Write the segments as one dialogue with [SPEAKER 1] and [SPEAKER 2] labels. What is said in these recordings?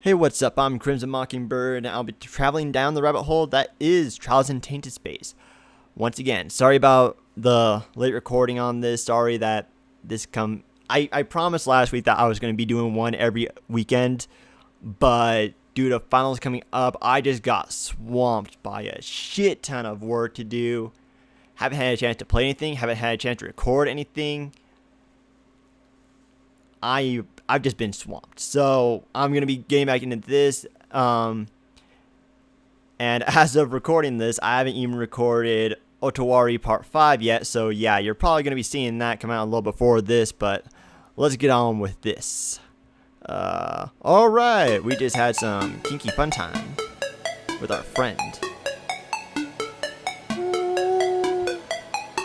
[SPEAKER 1] Hey, what's up? I'm Crimson Mockingbird, and I'll be traveling down the rabbit hole that is Trials in Tainted Space. Once again, sorry about the late recording on this. Sorry that this I promised last week that I was going to be doing one every weekend, but due to finals coming up, I just got swamped by a shit ton of work to do. Haven't had a chance to play anything. Haven't had a chance to record anything. I've just been swamped, so I'm gonna be getting back into this. And as of recording this, I haven't even recorded Otawari Part 5 yet. So yeah, you're probably gonna be seeing that come out a little before this. But let's get on with this. All right, we just had some kinky fun time with our friend.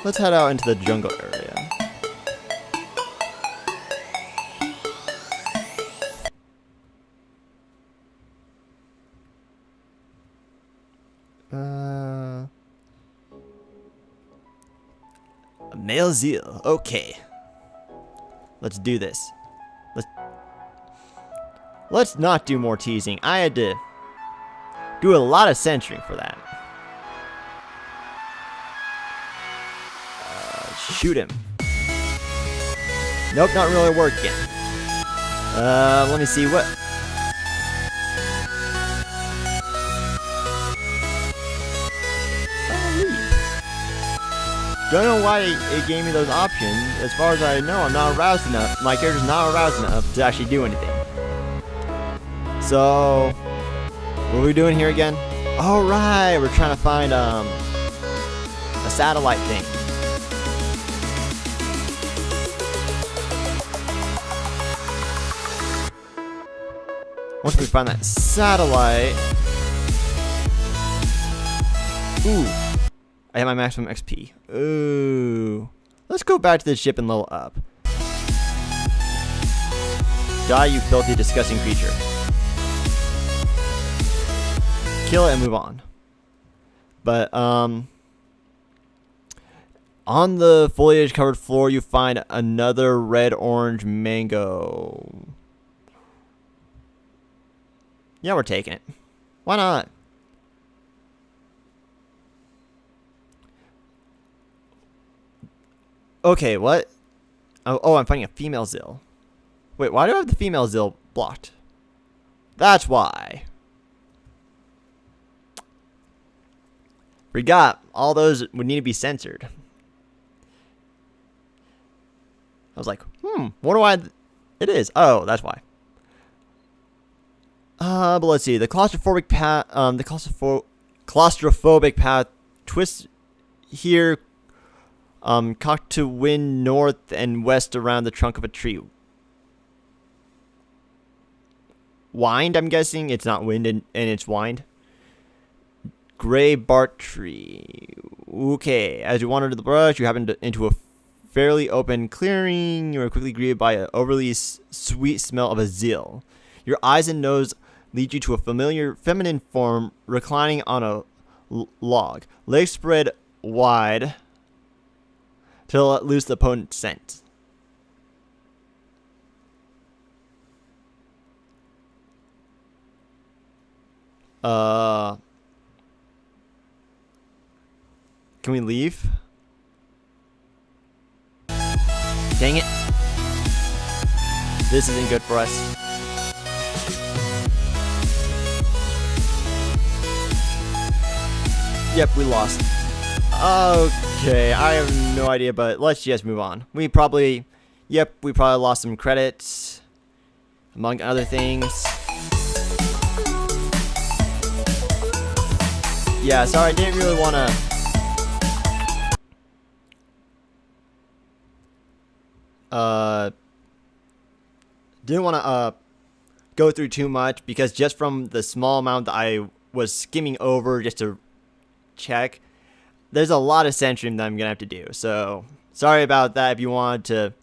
[SPEAKER 1] Let's head out into the jungle area. Male zeal. Okay. Let's do this. Let's not do more teasing. I had to do a lot of censoring for that. Shoot him. Nope, not really working. Let me see what. Don't know why it gave me those options. As far as I know, I'm not aroused enough. My character's not aroused enough to actually do anything. So, what are we doing here again? All right, we're trying to find a satellite thing. Once we find that satellite, ooh. I have my maximum XP. Ooh. Let's go back to the ship and level up. Die, you filthy, disgusting creature. Kill it and move on. But, on the foliage-covered floor, you find another red-orange mango. Yeah, we're taking it. Why not? Okay, what? Oh, I'm finding a female zeal. Wait, why do I have the female zeal blocked? That's why. Forgot. All those would need to be censored. I was like, wonder why it is. Oh, that's why. But let's see. The claustrophobic path, claustrophobic path twists here. Cocked to wind north and west around the trunk of a tree. Wind, I'm guessing. It's not wind and it's wind. Gray bark tree. Okay, as you wander to the brush, you happen into a fairly open clearing. You are quickly greeted by an overly sweet smell of a zeal. Your eyes and nose lead you to a familiar feminine form reclining on a log. Legs spread wide to let loose the potent scent. Can we leave? Dang it. This isn't good for us. Yep, we lost. Okay, I have no idea, but let's just move on. We probably lost some credits, among other things. Yeah, sorry, I didn't really want to, go through too much, because just from the small amount that I was skimming over just to check, there's a lot of censoring that I'm going to have to do. So, sorry about that if you wanted to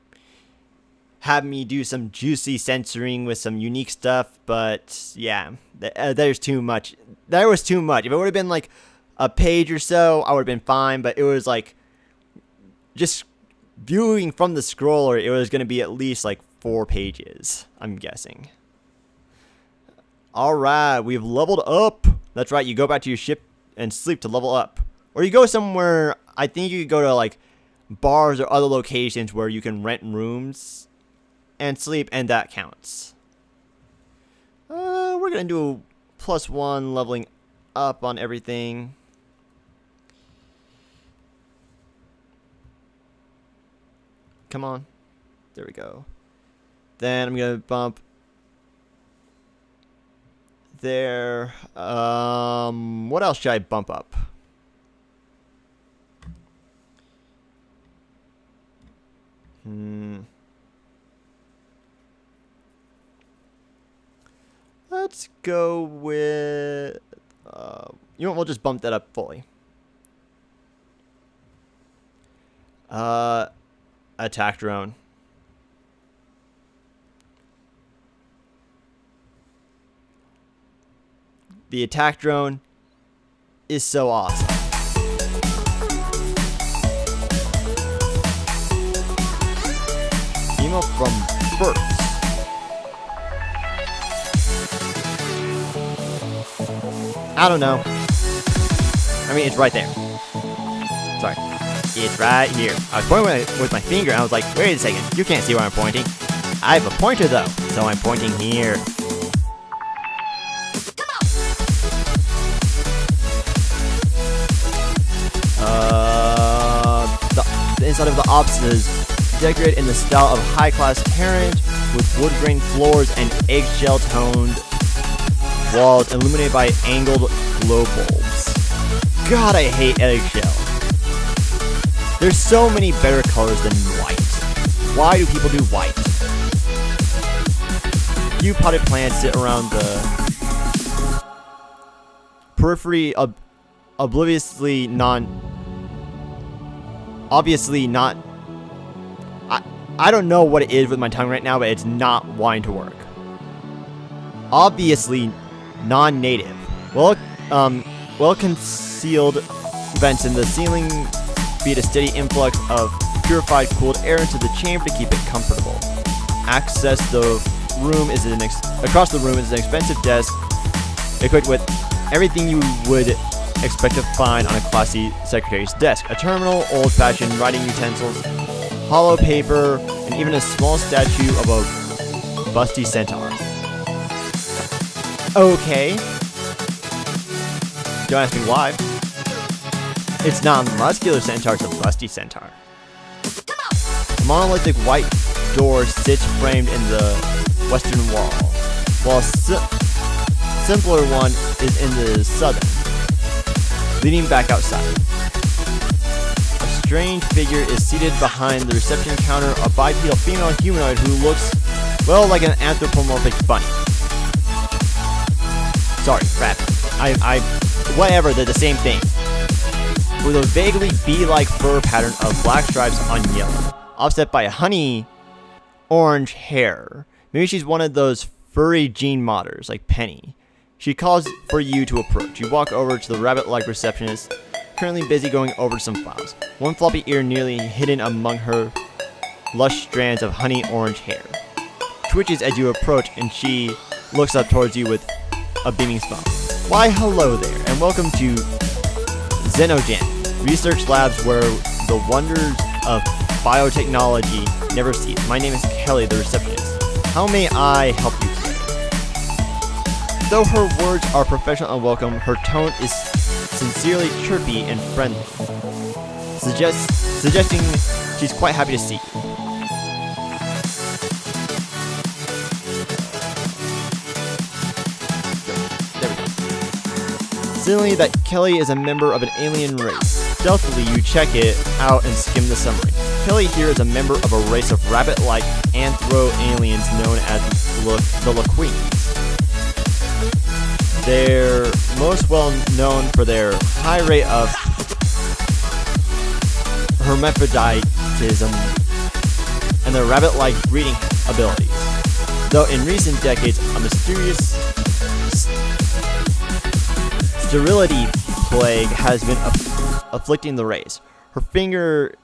[SPEAKER 1] have me do some juicy censoring with some unique stuff. But, yeah, there's too much. There was too much. If it would have been like a page or so, I would have been fine. But it was like, just viewing from the scroller, it was going to be at least like 4 pages, I'm guessing. Alright, we've leveled up. That's right, you go back to your ship and sleep to level up. Or you go somewhere, I think you could go to like bars or other locations where you can rent rooms and sleep, and that counts. We're gonna do a +1 leveling up on everything. Come on. There we go. Then I'm gonna bump there. What else should I bump up? Let's go with you know what, we'll just bump that up fully. Attack drone. The attack drone is so awesome. Email from birds. I don't know. I mean, it's right there. Sorry. It's right here. I was pointing with my finger, and I was like, wait a second, you can't see where I'm pointing. I have a pointer, though, so I'm pointing here. The inside of the office is decorated in the style of high-class parent, with wood grain floors and eggshell-toned walls illuminated by angled glow bulbs. God, I hate eggshell. There's so many better colors than white. Why do people do white? Few potted plants sit around the periphery, obviously not. I don't know what it is with my tongue right now, but it's not wanting to work. Obviously non-native. Well concealed vents in the ceiling feed a steady influx of purified, cooled air into the chamber to keep it comfortable. Across the room is an expensive desk equipped with everything you would expect to find on a classy secretary's desk: a terminal, old-fashioned writing utensils, hollow paper, and even a small statue of a busty centaur. Okay. Don't ask me why. It's not a muscular centaur, it's a busty centaur. A monolithic white door sits framed in the western wall, while a simpler one is in the southern, leading back outside. A strange figure is seated behind the reception counter, a bipedal female humanoid who looks, well, like an anthropomorphic bunny. Sorry, rabbit. Whatever, they're the same thing. With a vaguely bee-like fur pattern of black stripes on yellow, offset by honey orange hair. Maybe she's one of those furry gene modders, like Penny. She calls for you to approach. You walk over to the rabbit-like receptionist, currently busy going over some files. One floppy ear nearly hidden among her lush strands of honey orange hair twitches as you approach, and she looks up towards you with a beaming smile. Why, hello there, and welcome to Xenogen, research labs where the wonders of biotechnology never cease. My name is Kelly, the receptionist. How may I help you today? Though her words are professional and welcome, her tone is sincerely chirpy and friendly, suggesting she's quite happy to see you. Silly that Kelly is a member of an alien race. Stealthily, you check it out and skim the summary. Kelly here is a member of a race of rabbit-like anthro-aliens known as the Laqueens. They're most well known for their high rate of hermaphroditism and their rabbit-like breeding abilities. Though in recent decades, a mysterious sterility plague has been afflicting the race. Her fingers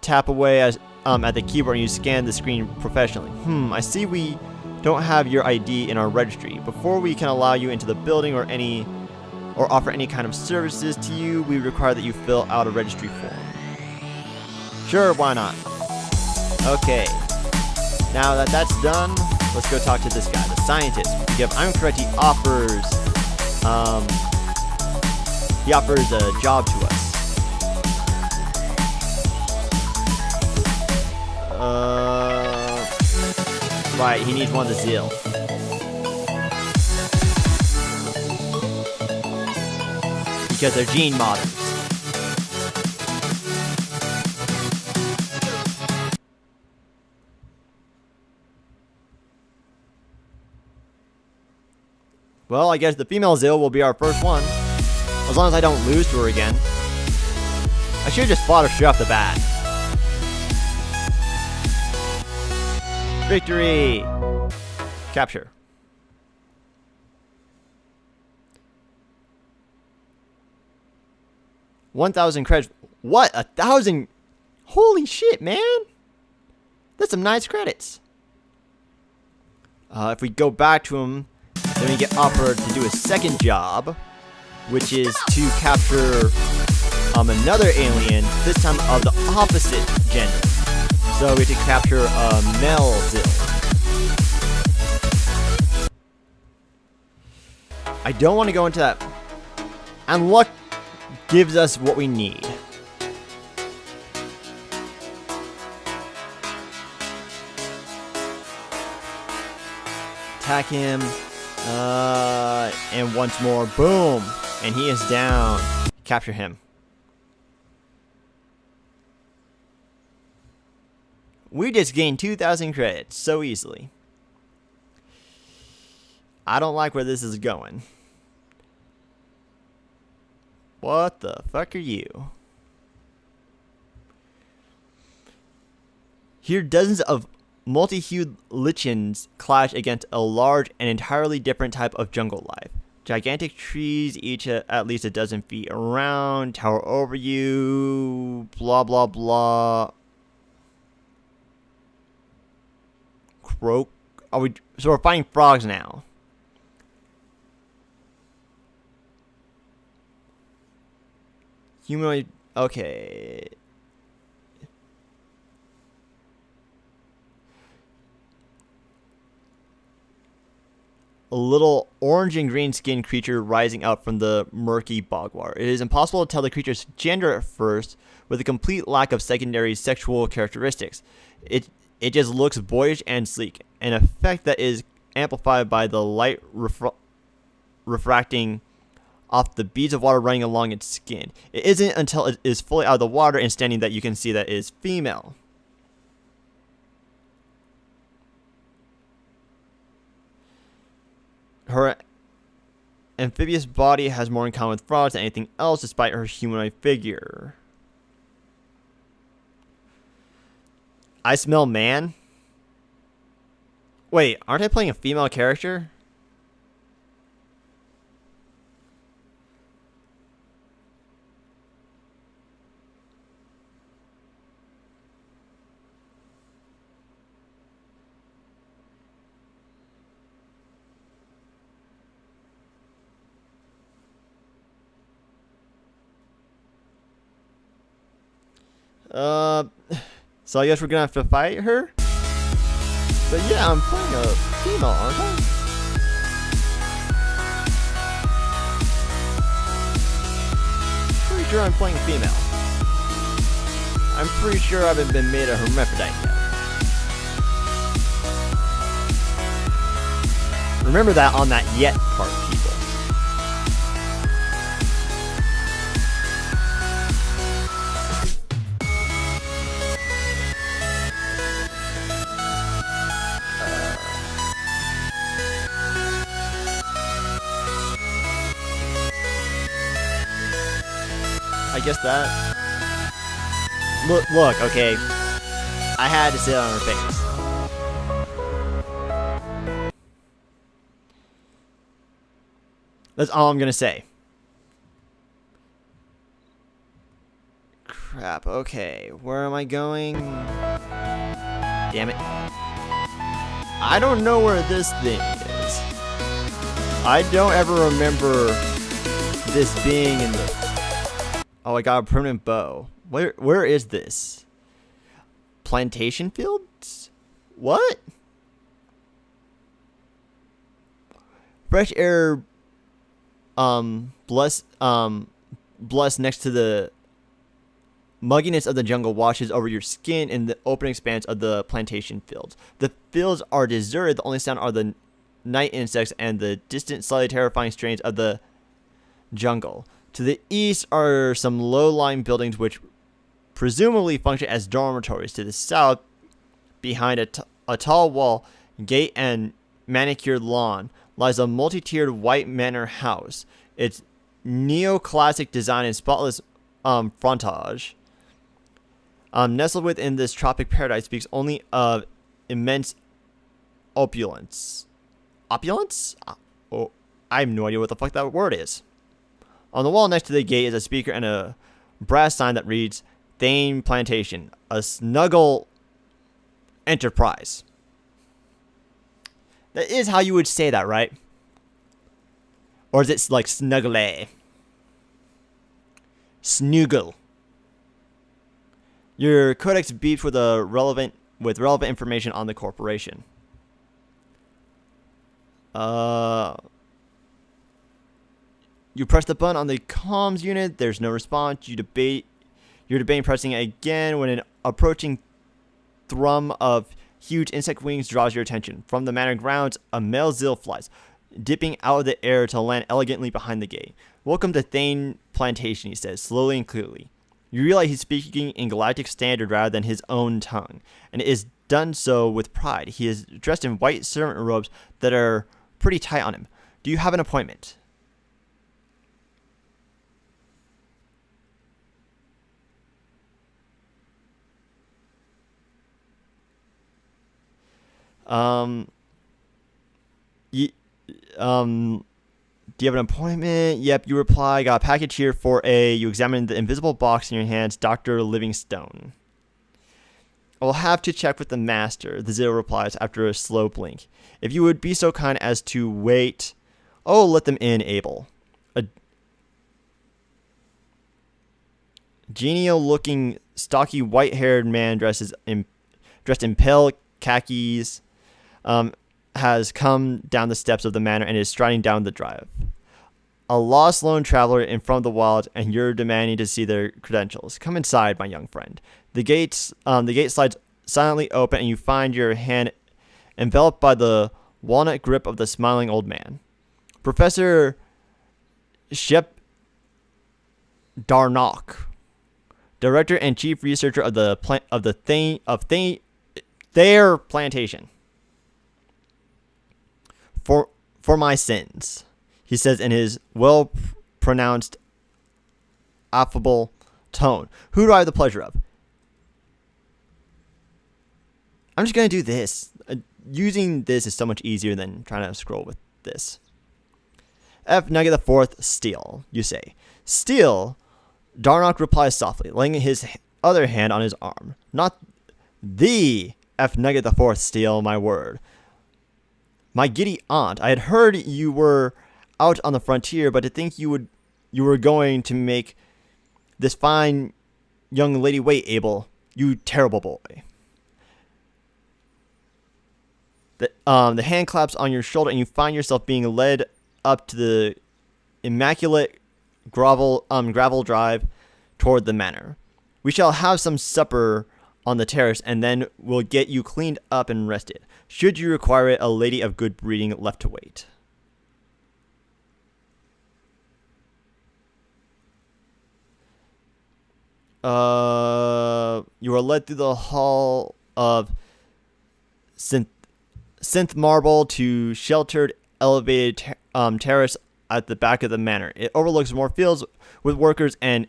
[SPEAKER 1] tap away at the keyboard and you scan the screen professionally. I see we don't have your ID in our registry. Before we can allow you into the building or offer any kind of services to you, we require that you fill out a registry form. Sure, why not? Okay. Now that that's done, let's go talk to this guy, the scientist. If I'm correct, he offers a job to us. Right, he needs one of the zeal. Because they're gene modders. Well, I guess the female zeal will be our first one. As long as I don't lose to her again. I should have just fought her straight off the bat. Victory! Capture. $1,000 credits. What? 1,000? Holy shit, man! That's some nice credits. If we go back to him, then we get offered to do a second job, which is to capture another alien, this time of the opposite gender. So we have to capture a male zeal. I don't want to go into that. And luck gives us what we need. Attack him. And once more. Boom. And he is down. Capture him. We just gained 2,000 credits so easily. I don't like where this is going. What the fuck are you? Here, dozens of multi-hued lichens clash against a large and entirely different type of jungle life. Gigantic trees, each at least a dozen feet around, tower over you, blah blah blah. Croak. So we're fighting frogs now. Humanoid. Okay. A little orange and green skinned creature rising up from the murky bog water. It is impossible to tell the creature's gender at first, with a complete lack of secondary sexual characteristics. It just looks boyish and sleek, an effect that is amplified by the light refracting off the beads of water running along its skin. It isn't until it is fully out of the water and standing that you can see that it is female. Her amphibious body has more in common with frogs than anything else, despite her humanoid figure. I smell man? Wait, aren't I playing a female character? So I guess we're gonna have to fight her? But yeah, I'm playing a female, aren't I? Pretty sure I'm playing a female. I'm pretty sure I haven't been made a hermaphrodite yet. Remember that on that yet part, people. I guess that. Look, okay. I had to sit on her face. That's all I'm gonna say. Crap, okay. Where am I going? Damn it. I don't know where this thing is. I don't ever remember this being in the... Oh, I got a permanent bow. Where is this? Plantation fields? What? Fresh air, blessed next to the mugginess of the jungle washes over your skin in the open expanse of the plantation fields. The fields are deserted. The only sound are the night insects and the distant, slightly terrifying strains of the jungle. To the east are some low-lying buildings which presumably function as dormitories. To the south, behind a tall wall, gate, and manicured lawn, lies a multi-tiered white manor house. Its neoclassic design and spotless frontage, nestled within this tropic paradise, speaks only of immense opulence. Opulence? Oh, I have no idea what the fuck that word is. On the wall next to the gate is a speaker and a brass sign that reads, Thane Plantation, a snuggle enterprise. That is how you would say that, right? Or is it like snuggle? Snuggle. Your codex beeps with relevant information on the corporation. You press the button on the comms unit. There's no response. You're debating pressing it again when an approaching thrum of huge insect wings draws your attention. From the manor grounds, a male zeal flies, dipping out of the air to land elegantly behind the gate. Welcome to Thane Plantation, he says, slowly and clearly. You realize he's speaking in galactic standard rather than his own tongue, and it is done so with pride. He is dressed in white servant robes that are pretty tight on him. Do you have an appointment? Do you have an appointment? Yep, you reply. Got a package here for you examine the invisible box in your hands, Dr. Livingstone. I'll have to check with the master, the Zeal replies after a slow blink. If you would be so kind as to wait. Oh, let them in, Abel. A genial-looking, stocky, white-haired man dressed in pale khakis has come down the steps of the manor and is striding down the drive. A lost lone traveler in front of the wild, and you're demanding to see their credentials. Come inside, my young friend. The gate slides silently open, and you find your hand enveloped by the walnut grip of the smiling old man. Professor Shep Darnock, director and chief researcher of their plantation. For my sins, he says in his well-pronounced, affable tone. Who do I have the pleasure of? I'm just going to do this. Using this is so much easier than trying to scroll with this. Mhen'ga the Fourth, Steele, you say. Steele, Darnock replies softly, laying his other hand on his arm. Not the Mhen'ga the Fourth, Steele, my word. My giddy aunt, I had heard you were out on the frontier, but to think you were going to make this fine young lady wait, Abel. You terrible boy. The hand claps on your shoulder, and you find yourself being led up to the immaculate gravel drive toward the manor. We shall have some supper on the terrace, and then we'll get you cleaned up and rested. Should you require it, a lady of good breeding left to wait. You are led through the hall of synth marble to sheltered, elevated terrace at the back of the manor. It overlooks more fields with workers and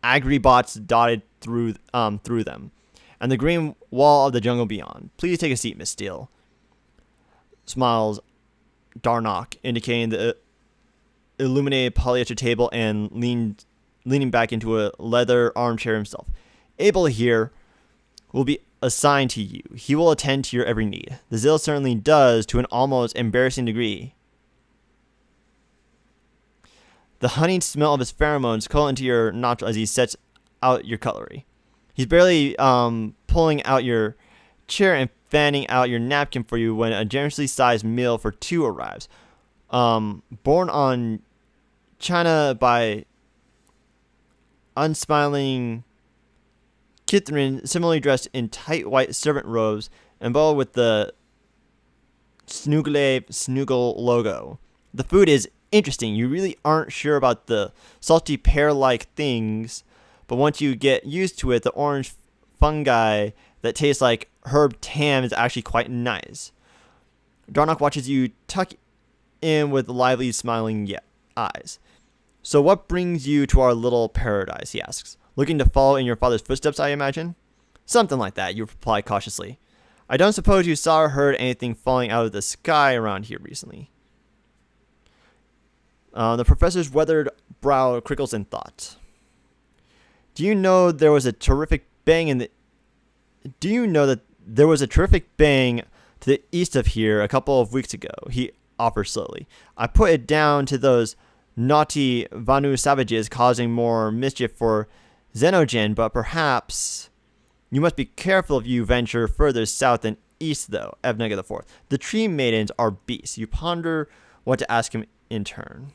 [SPEAKER 1] agribots dotted through them, and the green wall of the jungle beyond. Please take a seat, Miss Steele. Smiles Darnock, indicating the illuminated polyester table, and leaning back into a leather armchair himself. Abel here will be assigned to you. He will attend to your every need. The zeal certainly does, to an almost embarrassing degree. The honeyed smell of his pheromones call into your nostrils as he sets out your cutlery. He's barely pulling out your chair and fanning out your napkin for you when a generously sized meal for two arrives. Born on China by unsmiling Kitharin, similarly dressed in tight white servant robes, embellished with the Snuggle logo. The food is interesting. You really aren't sure about the salty pear-like things, but once you get used to it, the orange fungi that tastes like herb tam is actually quite nice. Darnock watches you tuck in with lively, smiling eyes. So what brings you to our little paradise, he asks. Looking to follow in your father's footsteps, I imagine? Something like that, you reply cautiously. I don't suppose you saw or heard anything falling out of the sky around here recently. The professor's weathered brow crinkles in thought. Do you know that there was a terrific bang to the east of here a couple of weeks ago? He offers slowly. I put it down to those naughty Vanu savages causing more mischief for Xenogen, but perhaps you must be careful if you venture further south and east, though. Mhen'ga the Fourth. The tree maidens are beasts. You ponder what to ask him in turn.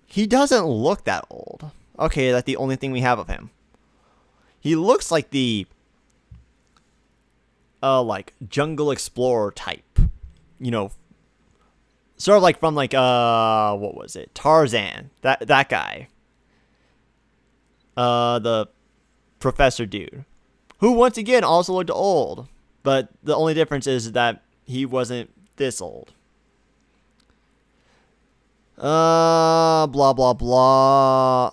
[SPEAKER 1] He doesn't look that old. Okay, that's the only thing we have of him. He looks like the like jungle explorer type. You know, sort of like from like what was it? Tarzan. That guy. The professor dude, who once again also looked old, but the only difference is that he wasn't this old. Blah blah blah.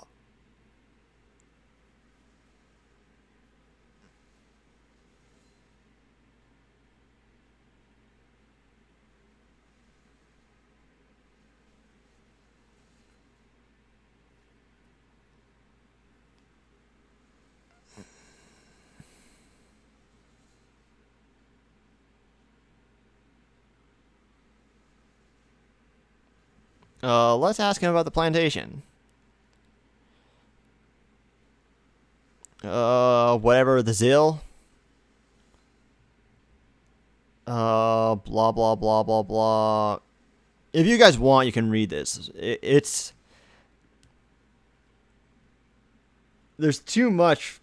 [SPEAKER 1] Let's ask him about the plantation. Whatever, the zeal. Blah, blah, blah, blah, blah. If you guys want, you can read this. There's too much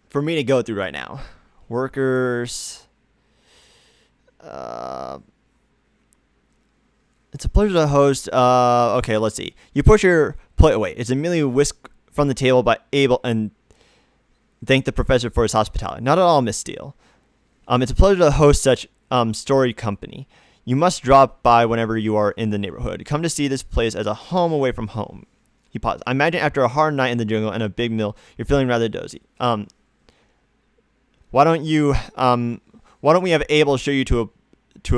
[SPEAKER 1] for me to go through right now. Workers. It's a pleasure to host. Okay, let's see. You push your plate away. It's immediately whisked from the table by Abel and thank the professor for his hospitality. Not at all, Miss Steele. It's a pleasure to host such storied company. You must drop by whenever you are in the neighborhood. Come to see this place as a home away from home. He paused. I imagine after a hard night in the jungle and a big meal, you're feeling rather dozy. Why don't we have Abel show you to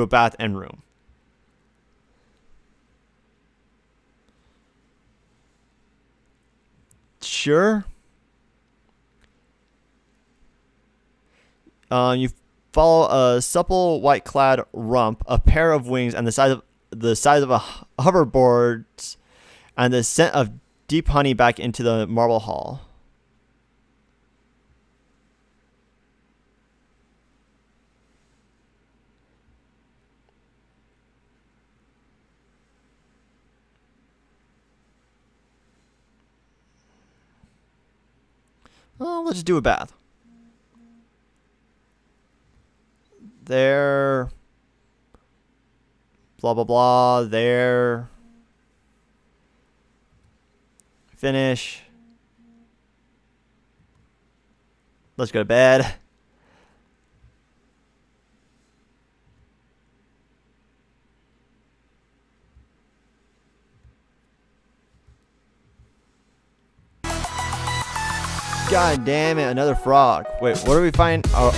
[SPEAKER 1] a bath and room? Sure. You follow a supple white-clad rump, a pair of wings, and the size of a hoverboard, and the scent of deep honey back into the marble hall. Well, let's just do a bath. There. Blah, blah, blah. There. Finish. Let's go to bed. God damn it, another frog. Wait, what do we find? Oh,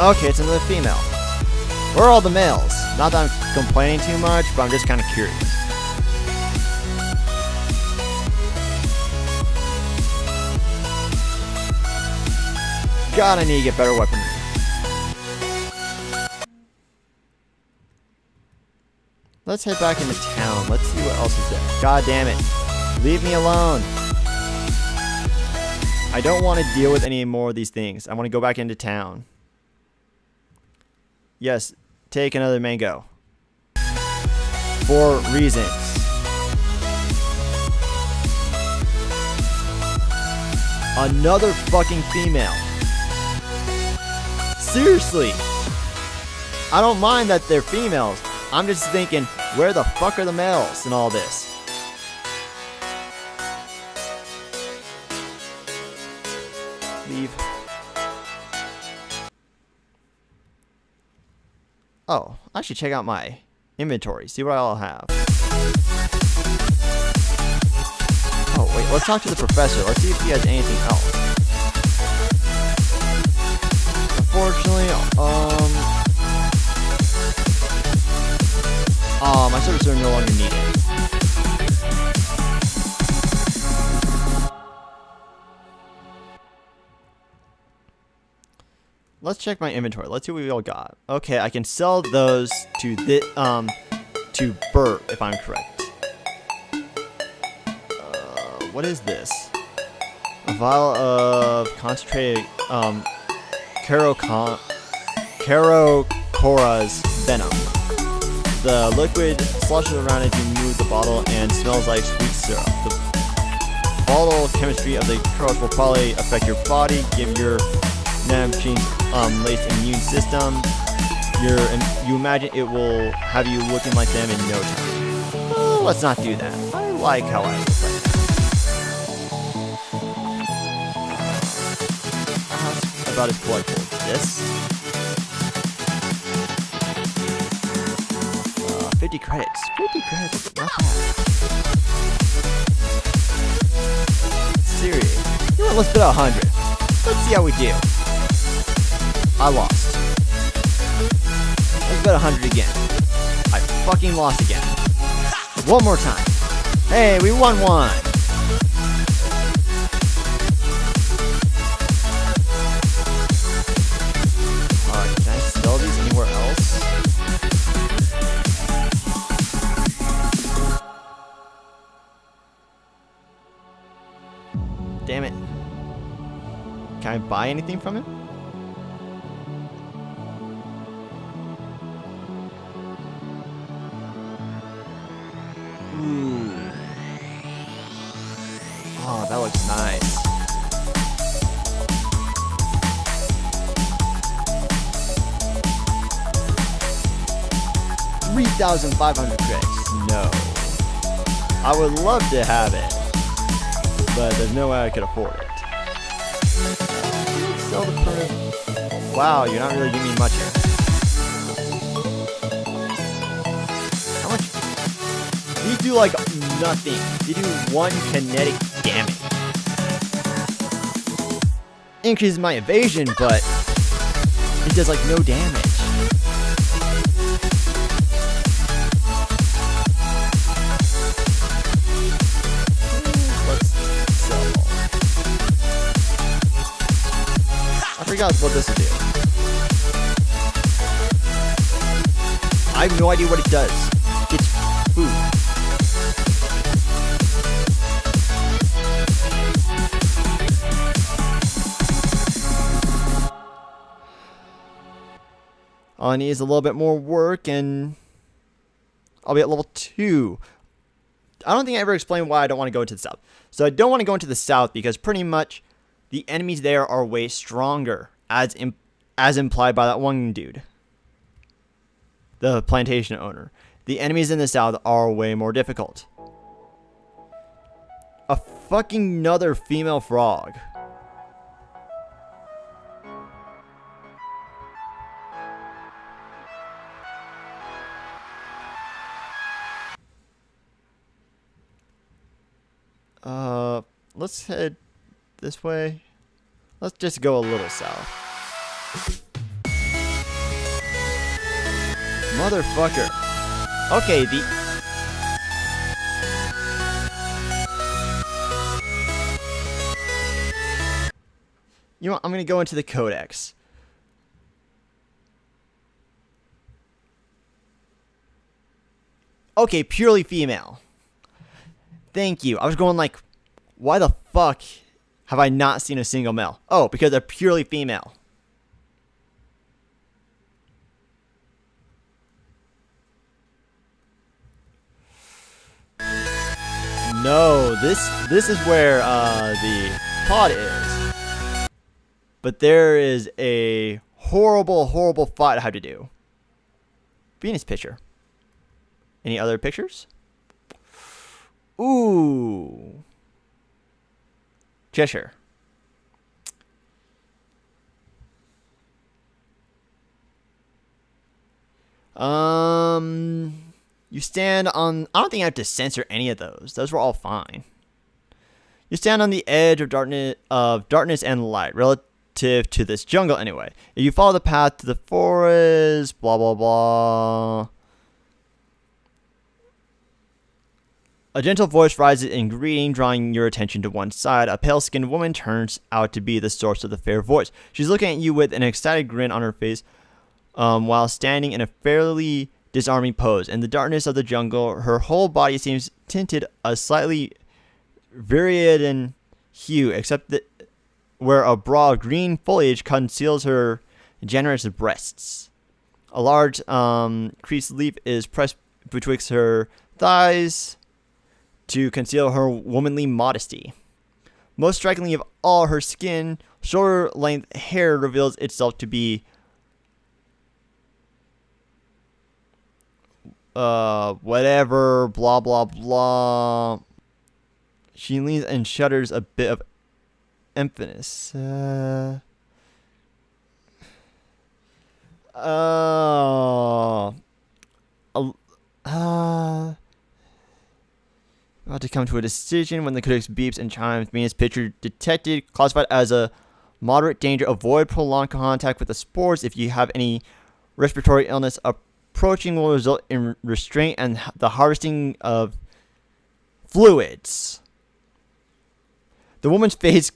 [SPEAKER 1] okay, it's another female. Where are all the males? Not that I'm complaining too much, but I'm just kind of curious. God, I need to get better weaponry. Let's head back into town. Let's see what else is there. God damn it. Leave me alone. I don't want to deal with any more of these things. I want to go back into town. Yes, take another mango. For reasons. Another fucking female. Seriously. I don't mind that they're females. I'm just thinking, where the fuck are the males in all this? Leave. Oh, I should check out my inventory, see what I'll have. Oh, wait, let's talk to the professor. Let's see if he has anything else. Unfortunately, my services are no longer needed. Let's check my inventory. Let's see what we all got. Okay, I can sell those to to Bert, if I'm correct. What is this? A vial of concentrated Carocora's venom. The liquid slushes around as you move the bottle and smells like sweet syrup. The volatile chemistry of the Caros will probably affect your body, give your nanomachine's late immune system. You imagine it will have you looking like them in no time. Well, let's not do that. I like how I look right now. Ask about its collectible. This. 50 credits. 50 credits. Not bad. Serious. You know what? Let's bet 100. Let's see how we do. I lost. Let's bet 100 again. I fucking lost again. One more time. Hey, we won one. Can I sell these anywhere else? Damn it. Can I buy anything from him? Ooh. Oh, that looks nice. $3,500 credits. No. I would love to have it, but there's no way I could afford it. Sell the permit. Wow, you're not really giving me much here. How much? These do like nothing. They do 1 kinetic damage. Increases my evasion, but it does like no damage. I forgot what this will do. I have no idea what it does. It's food. All I need is a little bit more work and I'll be at level 2. I don't think I ever explained why I don't want to go to the south. So I don't want to go into the south because pretty much the enemies there are way stronger, as implied by that one dude, the plantation owner. The enemies in the south are way more difficult. A fucking another female frog. Let's head this way. Let's just go a little south. Motherfucker. Okay, you know what? I'm gonna go into the codex. Okay, purely female. Thank you. I was going like, why the fuck have I not seen a single male? Oh, because they're purely female. No, this is where the pod is. But there is a horrible fight I have to do. Venus picture. Any other pictures? Ooh. Cheshire. You stand on... I don't think I have to censor any of those. Those were all fine. You stand on the edge of darkness and light, relative to this jungle anyway. If you follow the path to the forest, blah, blah, blah. A gentle voice rises in greeting, drawing your attention to one side. A pale-skinned woman turns out to be the source of the fair voice. She's looking at you with an excited grin on her face, while standing in a fairly disarming pose. In the darkness of the jungle, her whole body seems tinted a slightly viridian hue, except that where a broad green foliage conceals her generous breasts. A large creased leaf is pressed betwixt her thighs to conceal her womanly modesty. Most strikingly of all, her skin, shoulder-length hair reveals itself to be whatever, blah, blah, blah. She leans and shudders a bit of emphasis. About to come to a decision when the codex beeps and chimes. Venus picture detected, classified as a moderate danger. Avoid prolonged contact with the spores. If you have any respiratory illness approaching, will result in restraint and the harvesting of fluids. The woman's face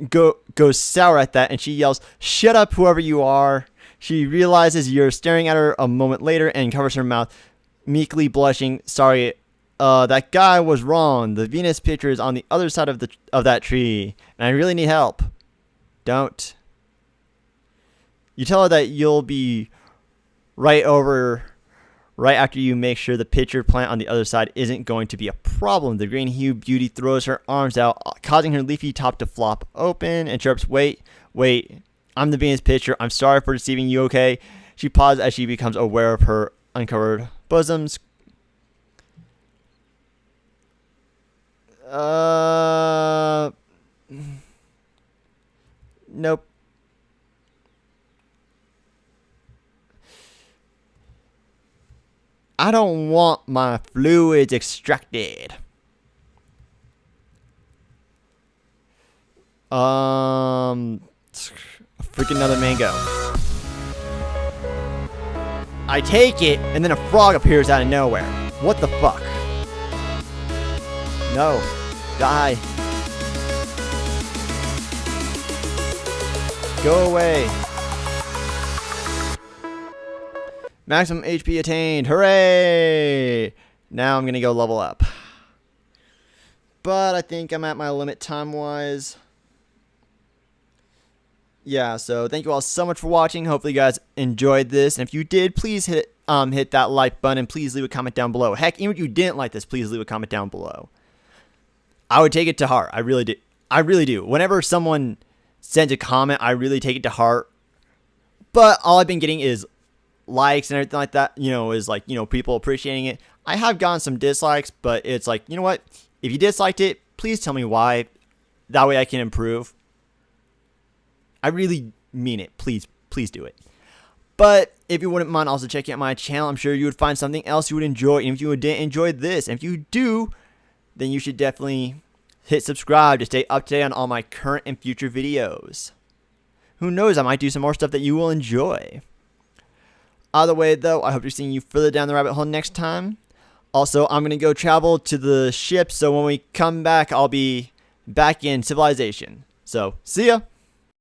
[SPEAKER 1] goes sour at that, and she yells, "Shut up, whoever you are." She realizes you're staring at her a moment later and covers her mouth, meekly blushing. "Sorry, that guy was wrong. The Venus picture is on the other side of that tree, and I really need help." Don't. You tell her that you'll be right after you make sure the picture plant on the other side isn't going to be a problem. The green hue beauty throws her arms out, causing her leafy top to flop open, and chirps, wait, I'm the Venus picture. I'm sorry for deceiving you, okay?" She pauses as she becomes aware of her uncovered bosoms. Nope. I don't want my fluids extracted. Freaking another mango. I take it, and then a frog appears out of nowhere. What the fuck? No. Die. Go away. Maximum HP attained. Hooray! Now I'm going to go level up. But I think I'm at my limit time-wise. Yeah, so thank you all so much for watching. Hopefully you guys enjoyed this. And if you did, please hit that like button. And please leave a comment down below. Heck, even if you didn't like this, please leave a comment down below. I would take it to heart. I really do. I really do. Whenever someone sends a comment, I really take it to heart. But all I've been getting is likes and everything like that, is like, people appreciating it. I have gotten some dislikes, but it's like, you know what? If you disliked it, please tell me why. That way I can improve. I really mean it. Please do it. But if you wouldn't mind also checking out my channel, I'm sure you would find something else you would enjoy. And if you didn't enjoy this, and if you do, then you should definitely hit subscribe to stay up to date on all my current and future videos. Who knows, I might do some more stuff that you will enjoy. Either way, though, I hope to see you further down the rabbit hole next time. Also, I'm going to go travel to the ship, so when we come back, I'll be back in civilization. So, see ya!